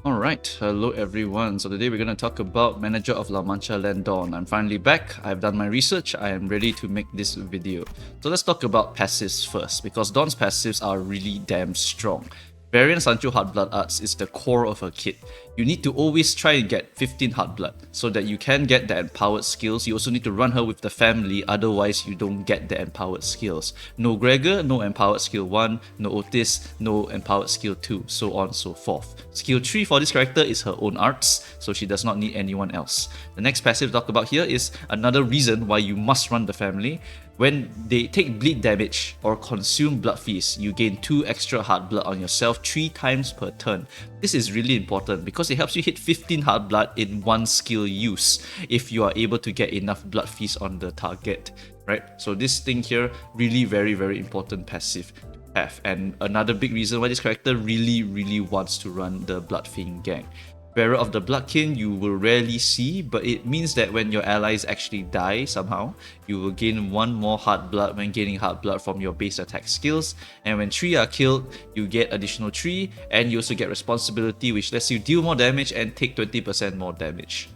Alright, hello everyone. So today we're going to talk about Manager of La ManchaLand Dawn. I'm finally back, I've done my research, I am ready to make this video. So let's talk about passives first, because Dawn's passives are really damn strong. Variant Sancho Heartblood Arts is the core of her kit. You need to always try and get 15 Heartblood so that you can get the empowered skills. You also need to run her with the family, otherwise you don't get the empowered skills. No Gregor, no empowered skill 1, no Outis, no empowered skill 2, so on and so forth. Skill 3 for this character is her own arts, so she does not need anyone else. The next passive to talk about here is another reason why you must run the family. When they take bleed damage or consume blood feast, you gain 2 extra heart blood on yourself 3 times per turn. This is really important because it helps you hit 15 heart blood in one skill use if you are able to get enough blood feast on the target, right? So this thing here, really very important passive to have, and another big reason why this character really wants to run the Blood Fiend gang. Bearer of the Bloodkin you will rarely see, but it means that when your allies actually die somehow, you will gain 1 more heart blood when gaining heart blood from your base attack skills, and when 3 are killed, you get additional 3, and you also get responsibility, which lets you deal more damage and take 20% more damage.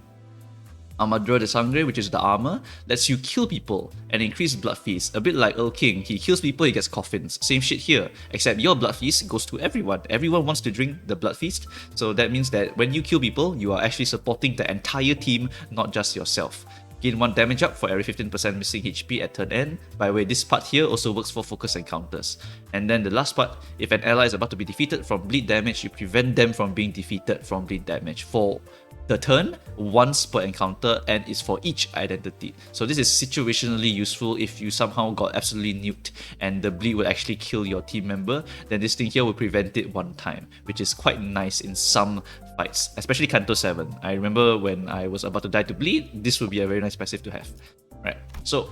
Armadura de Sangre, which is the armor, lets you kill people and increase blood feast. A bit like Earl King, he kills people, he gets coffins. Same shit here, except your blood feast goes to everyone. Everyone wants to drink the blood feast, so that means that when you kill people, you are actually supporting the entire team, not just yourself. Gain 1 damage up for every 15% missing HP at turn end. By the way, this part here also works for focus encounters. And then the last part, if an ally is about to be defeated from bleed damage, you prevent them from being defeated from bleed damage for the turn, once per encounter, and is for each identity. So this is situationally useful if you somehow got absolutely nuked and the bleed will actually kill your team member, then this thing here will prevent it 1 time, which is quite nice in some fights, especially Canto 7. I remember when I was about to die to bleed, this would be a very nice passive to have. Right, so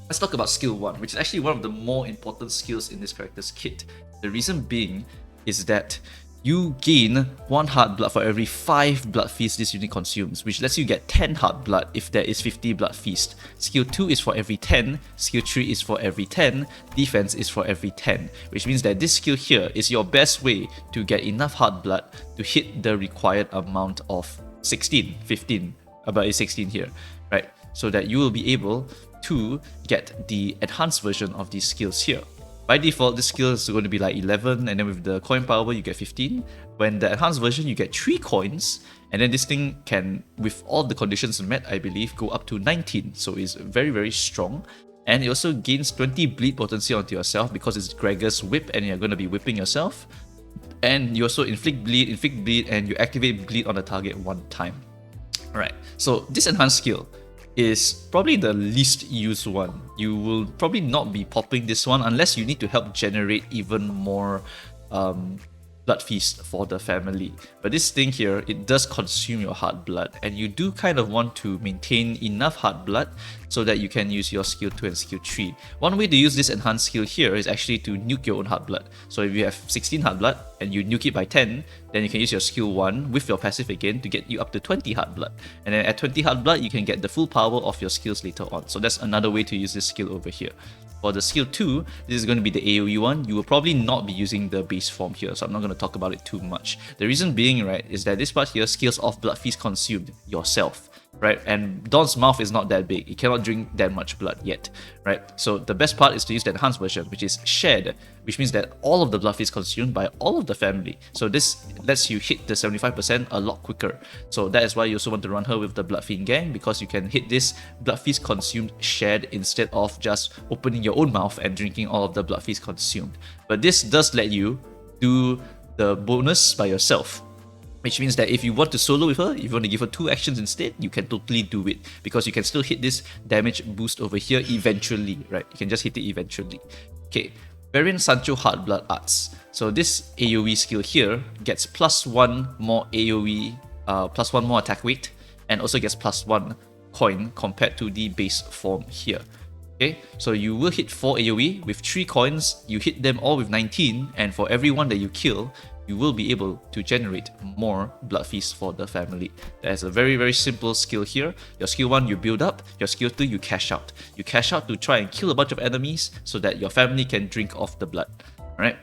let's talk about skill 1, which is actually one of the more important skills in this character's kit. The reason being is that you gain 1 heart blood for every 5 blood feast this unit consumes, which lets you get 10 heart blood if there is 50 blood feast. Skill 2 is for every 10, skill 3 is for every 10, defense is for every 10, which means that this skill here is your best way to get enough heart blood to hit the required amount of 16, 15, about 16 here, right? So that you will be able to get the enhanced version of these skills here. By default, this skill is going to be like 11, and then with the coin power you get 15. When the enhanced version you get 3 coins, and then this thing can, with all the conditions met, I believe, go up to 19. So it's very strong. And it also gains 20 bleed potency onto yourself because it's Gregor's whip and you're going to be whipping yourself. And you also inflict bleed, and you activate bleed on the target 1 time. Alright, so this enhanced skill is probably the least used one. You will probably not be popping this one unless you need to help generate even more blood feast for the family. But this thing here, it does consume your heart blood, and you do kind of want to maintain enough heart blood so that you can use your skill 2 and skill 3. One way to use this enhanced skill here is actually to nuke your own heart blood. So if you have 16 heart blood and you nuke it by 10, then you can use your skill 1 with your passive again to get you up to 20 heart blood. And then at 20 heart blood, you can get the full power of your skills later on. So that's another way to use this skill over here. For the skill 2, this is going to be the AoE one. You will probably not be using the base form here, so I'm not going to talk about it too much. The reason being, right, is that this part here scales off blood feast consumed yourself, right? And Dawn's mouth is not that big. It cannot drink that much blood yet, right? So the best part is to use the enhanced version, which is shared, which means that all of the blood feast consumed by all of the family. So this lets you hit the 75% a lot quicker. So that is why you also want to run her with the Blood Fiend gang, because you can hit this blood feast consumed shared instead of just opening your own mouth and drinking all of the blood feast consumed. But this does let you do the bonus by yourself, which means that if you want to solo with her, if you want to give her 2 actions instead, you can totally do it, because you can still hit this damage boost over here eventually, right? You can just hit it eventually. Okay, Variant Sancho Heartblood Arts. So this AoE skill here gets +1 more AoE, +1 more attack weight, and also gets +1 coin compared to the base form here. Okay, so you will hit 4 AoE with 3 coins, you hit them all with 19, and for every one that you kill, you will be able to generate more blood feast for the family. There's a very simple skill here. Your skill 1 you build up, your skill 2 you cash out. You cash out to try and kill a bunch of enemies so that your family can drink off the blood. Alright.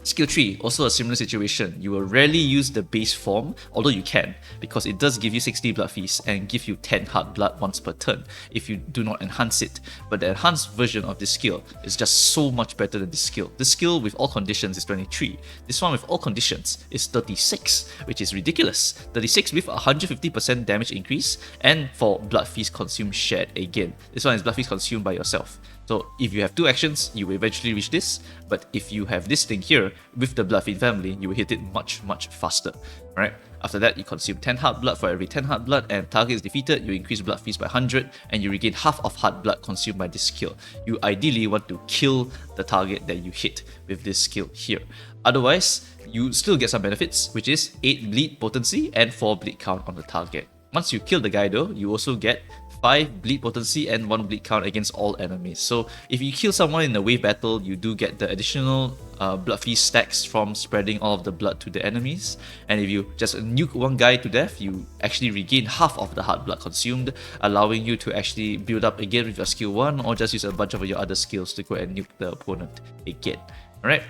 Skill 3, also a similar situation. You will rarely use the base form, although you can, because it does give you 60 blood feast and give you 10 hard blood once per turn if you do not enhance it. But the enhanced version of this skill is just so much better than this skill. This skill with all conditions is 23. This one with all conditions is 36, which is ridiculous. 36 with 150% damage increase, and for blood feast consumed shared again. This one is blood feast consumed by yourself. So if you have 2 actions, you will eventually reach this, but if you have this thing here with the Bloodfiend family, you will hit it much faster, right? After that, you consume 10 heart blood for every 10 heart blood, and target is defeated, you increase blood feast by 100, and you regain half of heart blood consumed by this skill. You ideally want to kill the target that you hit with this skill here. Otherwise, you still get some benefits, which is 8 bleed potency and 4 bleed count on the target. Once you kill the guy though, you also get 5 bleed potency and 1 bleed count against all enemies. So if you kill someone in a wave battle, you do get the additional blood feast stacks from spreading all of the blood to the enemies. And if you just nuke one guy to death, you actually regain half of the heart blood consumed, allowing you to actually build up again with your skill 1, or just use a bunch of your other skills to go and nuke the opponent again. Alright?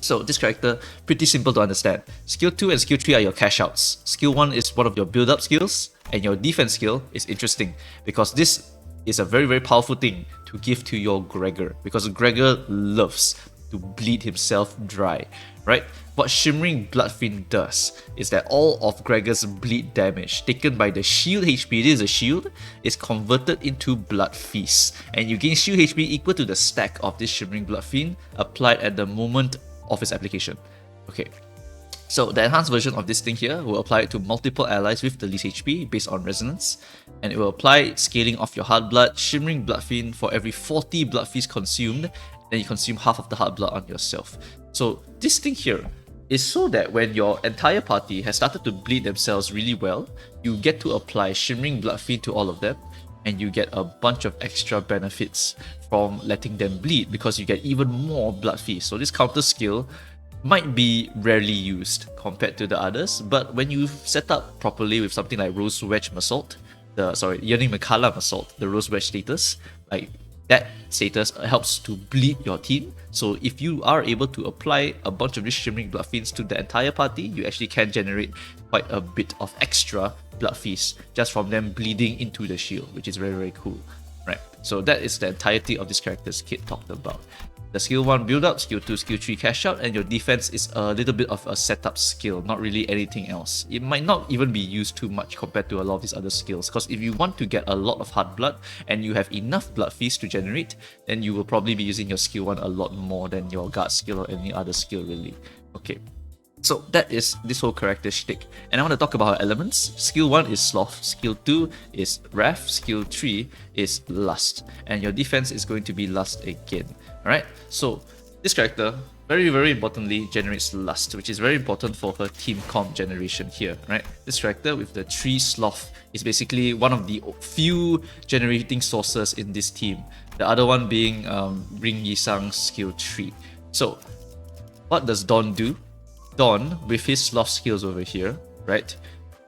So this character, pretty simple to understand. Skill 2 and Skill 3 are your cash outs. Skill 1 is one of your build up skills, and your defense skill is interesting because this is a very powerful thing to give to your Gregor, because Gregor loves to bleed himself dry, right? What Shimmering Bloodfiend does is that all of Gregor's bleed damage taken by the shield HP, this is a shield, is converted into Blood Feast, and you gain shield HP equal to the stack of this Shimmering Bloodfiend applied at the moment of its application. Okay, so the enhanced version of this thing here will apply it to multiple allies with the least HP based on resonance, and it will apply scaling of your heart blood, Shimmering Bloodfiend for every 40 blood feast consumed, then you consume half of the heart blood on yourself. So this thing here is so that when your entire party has started to bleed themselves really well, you get to apply Shimmering Bloodfiend to all of them, and you get a bunch of extra benefits from letting them bleed because you get even more blood feast. So this counter skill might be rarely used compared to the others, but when you set up properly with something like Rose Wedge Meursault, Yearning Mircalla Meursault, the Rose Wedge status, like that status helps to bleed your team. So if you are able to apply a bunch of these Shimmering Bloodfiends to the entire party, you actually can generate quite a bit of extra blood feast just from them bleeding into the shield, which is very cool, right? So that is the entirety of this character's kit talked about. The skill 1 build up, skill 2, skill 3 cash out, and your defense is a little bit of a setup skill, not really anything else. It might not even be used too much compared to a lot of these other skills, because if you want to get a lot of heart blood and you have enough blood feast to generate, then you will probably be using your skill 1 a lot more than your guard skill or any other skill really. Okay. So that is this whole character shtick. And I want to talk about her elements. Skill 1 is Sloth, Skill 2 is Wrath, Skill 3 is Lust. And your defense is going to be Lust again. Alright, so this character, very importantly, generates Lust, which is very important for her team comp generation here, right? This character with the 3 Sloth is basically one of the few generating sources in this team. The other one being Ring Yisang's Skill 3. So, what does Dawn do? Dawn, with his Sloth skills over here, right?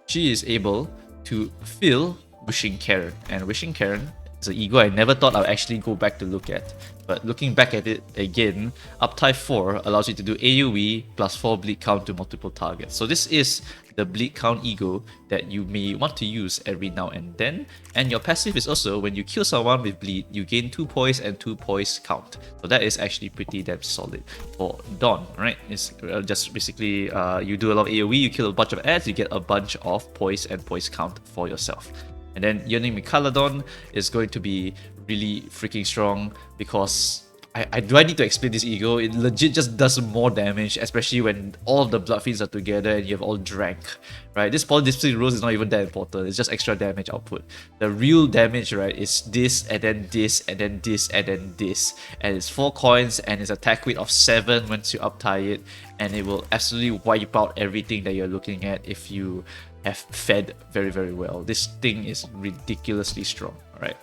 She is able to fill Wishing Karen, and Wishing Karen is an ego I never thought I'd actually go back to look at. But looking back at it again, Uptype 4 allows you to do AoE plus 4 bleed count to multiple targets. So this is the bleed count ego that you may want to use every now and then. And your passive is also, when you kill someone with bleed, you gain 2 poise and 2 poise count. So that is actually pretty damn solid for Dawn, right? It's just basically you do a lot of AoE, you kill a bunch of ads, you get a bunch of poise and poise count for yourself. And then Yearning Mircalla is going to be really freaking strong because do I need to explain this ego? It legit just does more damage, especially when all of the blood feeds are together and you have all drank, right? This polydiscipline rose is not even that important, it's just extra damage output. The real damage, right, is this and then this and then this and then this. And it's 4 coins and it's attack weight of 7 once you uptie it, and it will absolutely wipe out everything that you're looking at if you have fed very well. This thing is ridiculously strong, alright?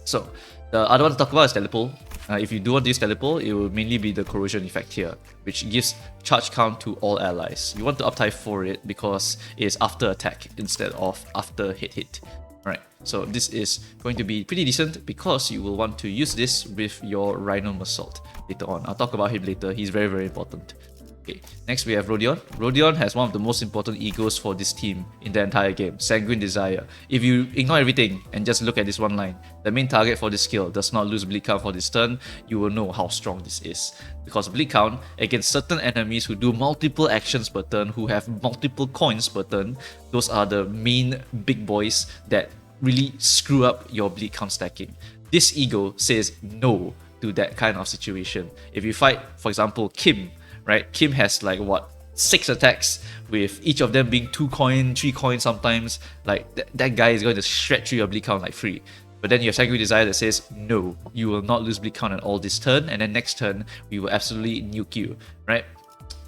So, the other one to talk about is Telepole. If you do want to use Telepole, it will mainly be the corrosion effect here, which gives charge count to all allies. You want to uptype for it because it is after attack instead of after hit. Right, so this is going to be pretty decent because you will want to use this with your Rhino Meursault later on. I'll talk about him later, he's very important. Okay, next we have Rodion. Rodion has one of the most important egos for this team in the entire game, Sanguine Desire. If you ignore everything and just look at this one line, the main target for this skill does not lose bleed count for this turn, you will know how strong this is. Because bleed count against certain enemies who do multiple actions per turn, who have multiple coins per turn, those are the main big boys that really screw up your bleed count stacking. This ego says no to that kind of situation. If you fight, for example, Kim, right? Kim has like what, 6 attacks with each of them being 2 coin, 3 coin sometimes. Like that guy is going to shred through your bleed count like free. But then you have Sanguine Desire that says, no, you will not lose bleed count at all this turn, and then next turn, we will absolutely nuke you, right?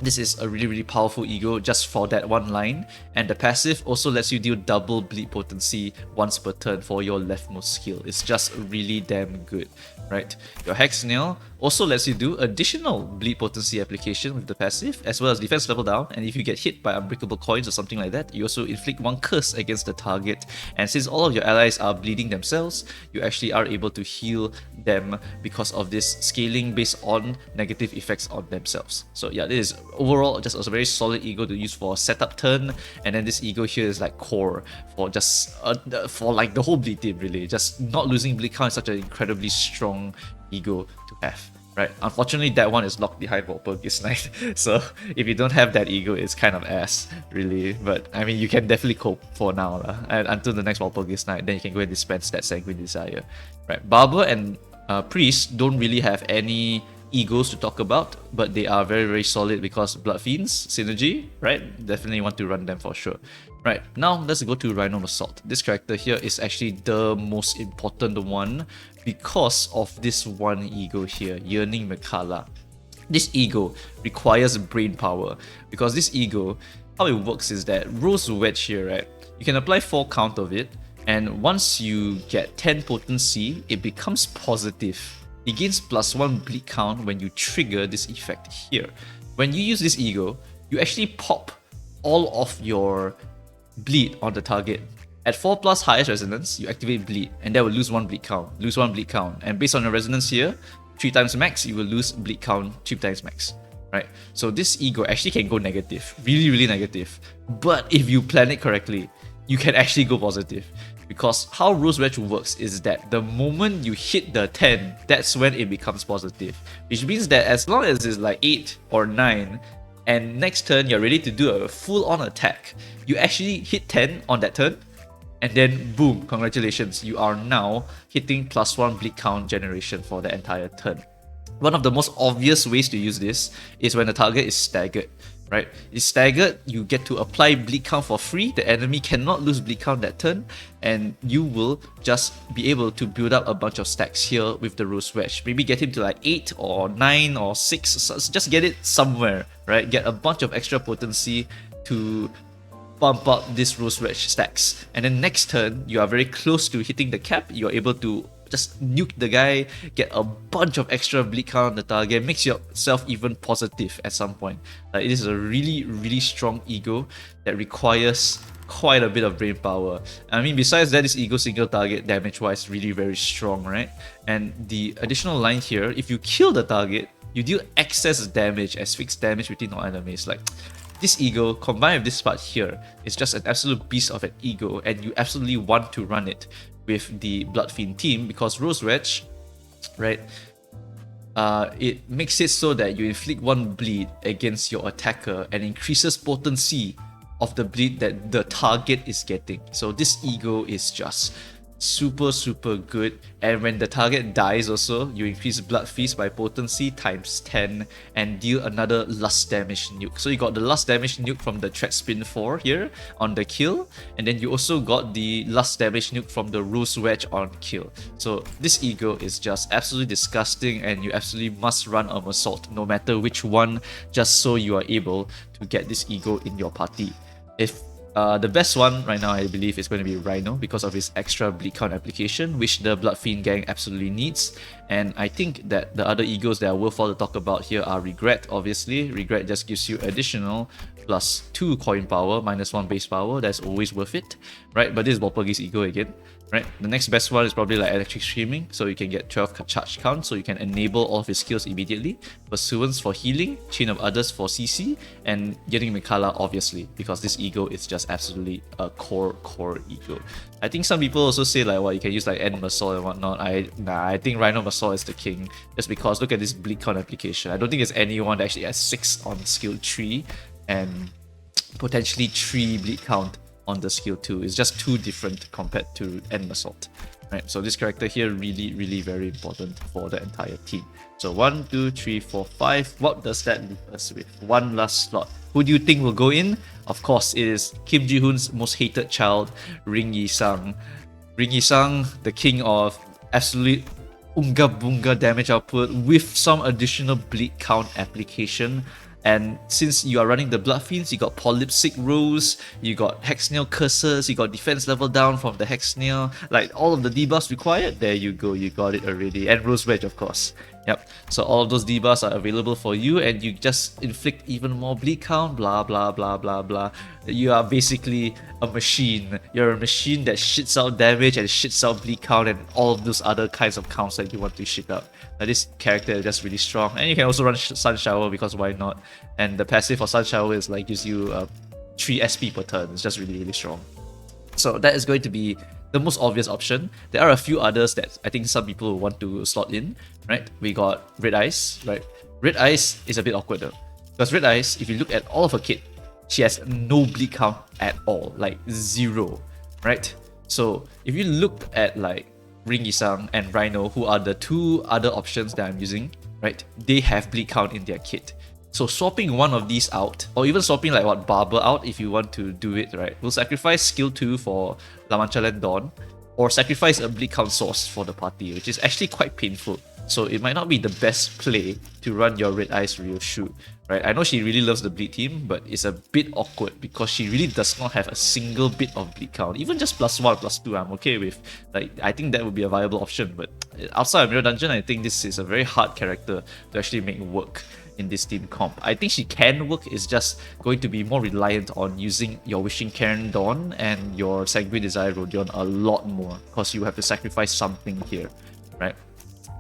This is a really powerful ego just for that one line, and the passive also lets you deal double bleed potency once per turn for your leftmost skill. It's just really damn good, right? Your Hex Nail also lets you do additional bleed potency application with the passive, as well as defense level down, and if you get hit by unbreakable coins or something like that, you also inflict 1 curse against the target, and since all of your allies are bleeding themselves, you actually are able to heal them because of this scaling based on negative effects on themselves. So yeah, this is overall just a very solid ego to use for a setup turn, and then this ego here is like core for just for like the whole bleed team really. Just not losing bleed count is such an incredibly strong ego to have, right? Unfortunately, that one is locked behind Walpurgis Knight, so if you don't have that ego, it's kind of ass, really. But I mean, you can definitely cope for now, and until the next Walpurgis Knight, then you can go and dispense that Sanguine Desire, right? Barber and Priest don't really have any egos to talk about, but they are very solid because Blood Fiends, synergy, right? Definitely want to run them for sure. Right, now let's go to Rhino Meursault. This character here is actually the most important one because of this one ego here, Yearning Mircalla. This ego requires brain power because this ego, how it works is that Rose Wedge here, right? You can apply 4 count of it, and once you get 10 potency, it becomes positive. It gains +1 bleed count when you trigger this effect here. When you use this ego, you actually pop all of your bleed on the target. At 4+ highest resonance, you activate bleed, and that will lose 1 bleed count, and based on your resonance here, 3 times max, you will lose bleed count 3 times max, right? So this ego actually can go negative, really negative, but if you plan it correctly, you can actually go positive. Because how Rose Wedge works is that the moment you hit the 10, that's when it becomes positive, which means that as long as it's like 8 or 9, and next turn you're ready to do a full-on attack, you actually hit 10 on that turn, and then boom, congratulations, you are now hitting +1 bleed count generation for the entire turn. One of the most obvious ways to use this is when the target is staggered, right? It's staggered, you get to apply bleed count for free, the enemy cannot lose bleed count that turn, and you will just be able to build up a bunch of stacks here with the Rose Wedge. Maybe get him to like 8 or 9 or 6, so just get it somewhere, right? Get a bunch of extra potency to bump up this Rose Wedge stacks. And then next turn, you are very close to hitting the cap, you're able to just nuke the guy, get a bunch of extra bleed count on the target, makes yourself even positive at some point. It is a really strong ego that requires quite a bit of brain power. I mean, besides that, this ego single target damage wise really very strong, right? And the additional line here, if you kill the target, you deal excess damage as fixed damage between all enemies. Like, this ego combined with this part here is just an absolute beast of an ego, and you absolutely want to run it with the Blood Fiend team because Rose Wedge, right? It makes it so that you inflict 1 bleed against your attacker and increases potency of the bleed that the target is getting. So this ego is just super good, and when the target dies also, you increase Blood Feast by potency times 10 and deal another lust damage nuke. So you got the lust damage nuke from the Tread Spin 4 here on the kill, and then you also got the lust damage nuke from the Rose Wedge on kill. So this ego is just absolutely disgusting, and you absolutely must run a Meursault no matter which one, just so you are able to get this ego in your party. If the best one right now, I believe, is going to be Rhino because of his extra bleed count application, which the Blood Fiend gang absolutely needs. And I think that the other egos that are worthwhile to talk about here are Regret, obviously. Regret just gives you additional plus 2 coin power, minus 1 base power. That's always worth it, right? But this is Walpurgis Ego again, right? The next best one is probably like Electric Streaming, so you can get 12 charge count, so you can enable all of his skills immediately. Pursuance for healing, Chain of Others for CC, and getting Mircalla obviously, because this ego is just absolutely a core ego. I think some people also say like, well, you can use like End Meursault and whatnot. I think Rhino Meursault is the king, just because look at this bleed count application. I don't think there's anyone that actually has 6 on skill 3 and potentially 3 bleed count on the skill 2. It's just too different compared to End Meursault, right? So this character here really very important for the entire team. So 1, 2, 3, 4, 5. What does that leave us with? One last slot. Who do you think will go in? Of course, it is Kim Ji-hoon's most hated child, Ring Yi-sang. Ring Yi-sang, the king of absolute unga bunga damage output with some additional bleed count application. And since you are running the Blood Fiends, you got Polypsic Rose, you got Hex Nail Curses, you got defense level down from the Hex Nail, like all of the debuffs required, there you go, you got it already. And Rose Wedge, of course. Yep, so all of those debuffs are available for you, and you just inflict even more bleed count, blah blah blah blah blah. You are basically a machine. You're a machine that shits out damage and shits out bleed count and all of those other kinds of counts that you want to shit out. Now this character is just really strong, and you can also run Sun Shower because why not? And the passive for Sun Shower is like gives you 3 SP per turn. It's just really strong. So that is going to be the most obvious option. There are a few others that I think some people will want to slot in, right? We got Red Eyes, right? Red Eyes is a bit awkward though, because Red Eyes, if you look at all of her kit, she has no bleed count at all, like 0, right? So if you look at like Ring Yi-sang and Rhino, who are the 2 other options that I'm using, right? They have bleed count in their kit. So swapping one of these out, or even swapping like what Barber out if you want to do it, right? We'll sacrifice skill 2 for ManchaLand Dawn, or sacrifice a bleed count source for the party, which is actually quite painful. So it might not be the best play to run your Red Eyes Ryoshu, right? I know she really loves the bleed team, but it's a bit awkward because she really does not have a single bit of bleed count. Even just +1, +2, I'm okay with. Like, I think that would be a viable option, but outside of Mirror Dungeon, I think this is a very hard character to actually make work in this team comp. I think she can work, it's just going to be more reliant on using your Wishing Cairn Dawn and your Sanguine Desire Rodion a lot more, because you have to sacrifice something here, right?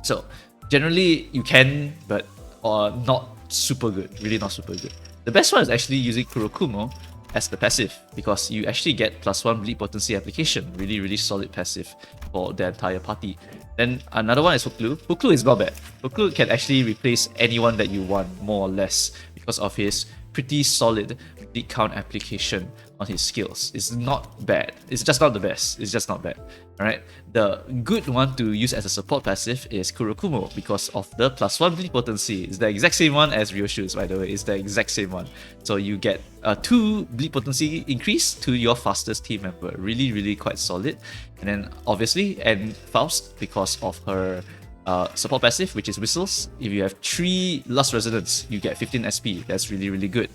So generally you can, but not super good, really not super good. The best one is actually using Kurokumo as the passive, because you actually get +1 bleed potency application, really solid passive for the entire party. Then another one is Huklu. Huklu is not bad. Huklu can actually replace anyone that you want, more or less, because of his pretty solid bleed count application on his skills. It's not bad. It's just not the best. It's just not bad. Alright. The good one to use as a support passive is Kurokumo, because of the +1 bleed potency. It's the exact same one as Ryoshu's, by the way. It's the exact same one. So you get a 2 bleed potency increase to your fastest team member. Really quite solid. And then obviously, and Faust, because of her support passive, which is Whistles. If you have 3 Lust Resonance, you get 15 SP. That's really good.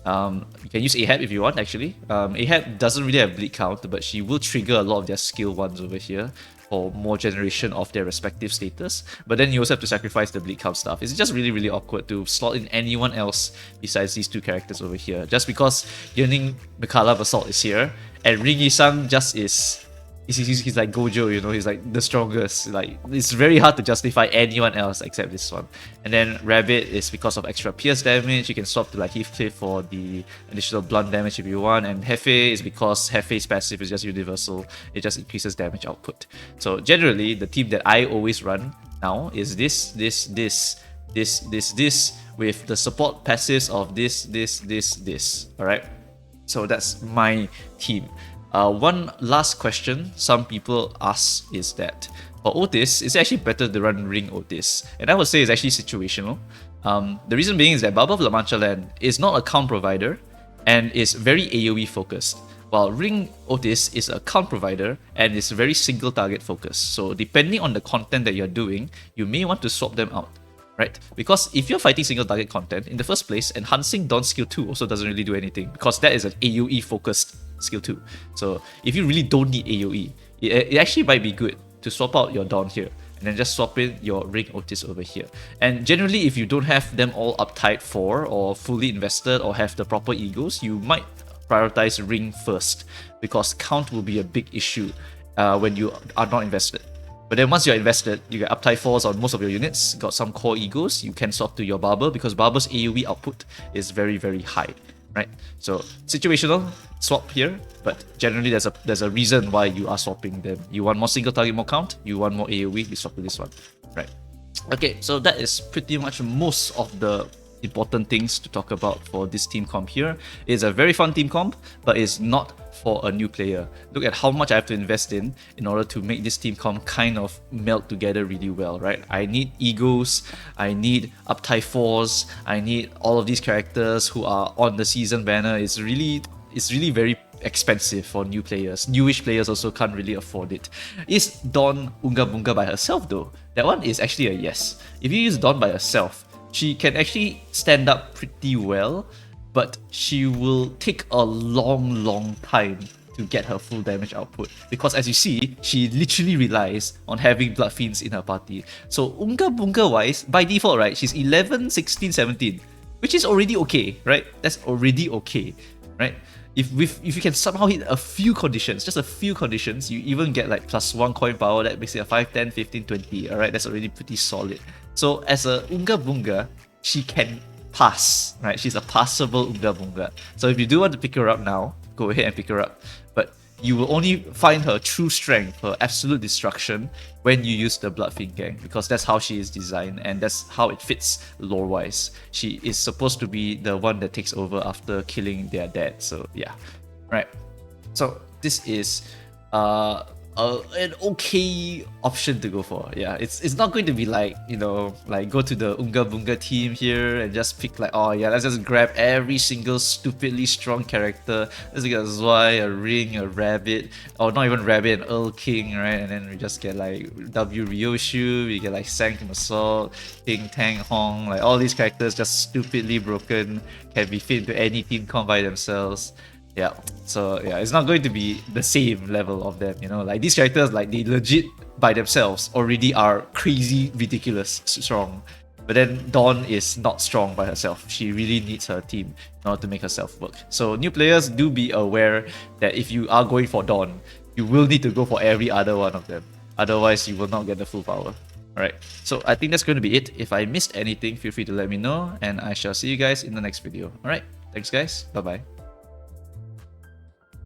You can use Ahab if you want, actually. Ahab doesn't really have bleed count, but she will trigger a lot of their skill ones over here for more generation of their respective status. But then you also have to sacrifice the bleed count stuff. It's just really awkward to slot in anyone else besides these 2 characters over here. Just because Yearning Mircalla Basalt is here, and Ring Yi-sang just is... He's like Gojo, you know, he's like the strongest. Like, it's very hard to justify anyone else except this one. And then Rabbit is because of extra pierce damage. You can swap to like Heathcliff for the additional blunt damage if you want. And Hefe is because Hefe's passive is just universal. It just increases damage output. So generally, the team that I always run now is this, with the support passives of this. Alright? So that's my team. One last question some people ask is that for Outis, it's actually better to run Ring Outis. And I would say it's actually situational. The reason being is that Barber of ManchaLand is not a count provider and is very AoE focused, while Ring Outis is a count provider and is very single target focused. So depending on the content that you're doing, you may want to swap them out, right? Because if you're fighting single target content in the first place, enhancing Dawn skill 2 also doesn't really do anything, because that is an AoE focused skill 2. So if you really don't need AoE, it actually might be good to swap out your Dawn here and and then just swap in your Ring Outis over here. And generally, if you don't have them all uptight for or fully invested or have the proper E.G.Os, you might prioritize Ring first, because count will be a big issue when you are not invested. But then once you're invested, you get uptight 4s on most of your units, got some core E.G.Os, you can swap to your Barber, because Barber's AoE output is very, very high, right? So situational swap here, but generally there's a reason why you are swapping them. You want more single target, more count, you want more AoE, you swap to this one, right? Okay, so that is pretty much most of the important things to talk about for this team comp here. It's a very fun team comp, but it's not for a new player. Look at how much I have to invest in order to make this team comp kind of melt together really well, right? I need E.G.Os, I need uptight 4s, I need all of these characters who are on the season banner. It's really very expensive for new players. Newish players also can't really afford it. Is Dawn Unga Bunga by herself though? That one is actually a yes. If you use Dawn by herself, she can actually stand up pretty well, but she will take a long time to get her full damage output, because as you see, she literally relies on having Blood Fiends in her party. So Unga Bunga wise, by default, right, she's 11, 16, 17, which is already okay, right? That's already okay, right? If you can somehow hit a few conditions, just a few conditions, you even get like +1 coin power, that makes it a 5, 10, 15, 20, alright? That's already pretty solid. So as a Unga Bunga, she can pass, right? She's a passable Unga Bunga. So if you do want to pick her up now, go ahead and pick her up. But you will only find her true strength, her absolute destruction, when you use the Blood Fiend gang, because that's how she is designed and that's how it fits lore-wise. She is supposed to be the one that takes over after killing their dad. So yeah, right. So this is an okay option to go for. Yeah, it's not going to be like, you know, like go to the Unga Bunga team here and just pick like, oh yeah, let's just grab every single stupidly strong character. Let's get a Zwei, a Ring, a Rabbit, or not even Rabbit, an Earl King, right? And then we just get like W Ryoshu, we get like Sank Meursault, King Tang Hong, like all these characters just stupidly broken, can be fit into any team comp by themselves. Yeah, so yeah, it's not going to be the same level of them, you know, like these characters, like they legit by themselves already are crazy, ridiculous strong. But then Dawn is not strong by herself. She really needs her team in order to make herself work. So new players, do be aware that if you are going for Dawn, you will need to go for every other one of them. Otherwise, you will not get the full power. Alright, so I think that's going to be it. If I missed anything, feel free to let me know, and I shall see you guys in the next video. Alright, thanks guys, bye bye.